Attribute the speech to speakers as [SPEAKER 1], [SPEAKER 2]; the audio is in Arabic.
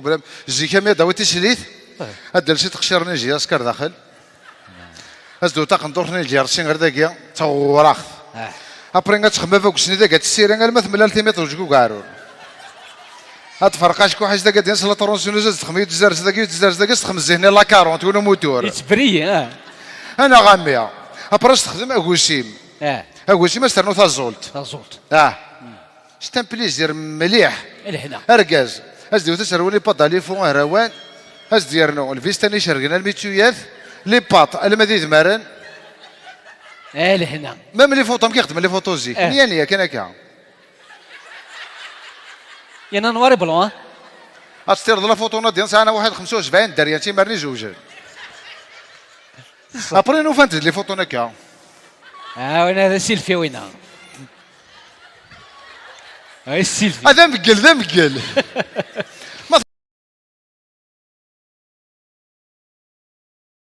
[SPEAKER 1] بروبليم جي كاميا داويتي شليت هاد شي تقشير نيجي اسكر داخل ازدو تاق ندور نيجي رشين غير داكيا توراخ ابرين غتخمم فوق شنو داك السيرين غير مثل التيمتر وجكو كارو هاد فرقاش كو حاجه داك ديال لا ترونسيونوز تخمي تزرز داك تخمم زهني لا 40 ولا موتور
[SPEAKER 2] يتبري
[SPEAKER 1] انا غاميه ابرا تخدم اكوشيم اكوشيم استرنو تا الزولت شتا بليزير مليح
[SPEAKER 2] لهنا
[SPEAKER 1] اركاز ازديو تسروني بادالي فون هروان ازديرنو الفيستاني شرقنا الميتويات لي باط المديد مارن
[SPEAKER 2] لهنا
[SPEAKER 1] ميم لي فوطو كيخدم لي فوطو زيك نيا كان هكا
[SPEAKER 2] يانا نواري بلون
[SPEAKER 1] استيرد لا فوطو ديال انا واحد 75 دريان تي مرني جوج ابري نو فانت لي فوطو هكا
[SPEAKER 2] وين هذا سيلفي وين هاي السيلفي
[SPEAKER 1] هذا مقل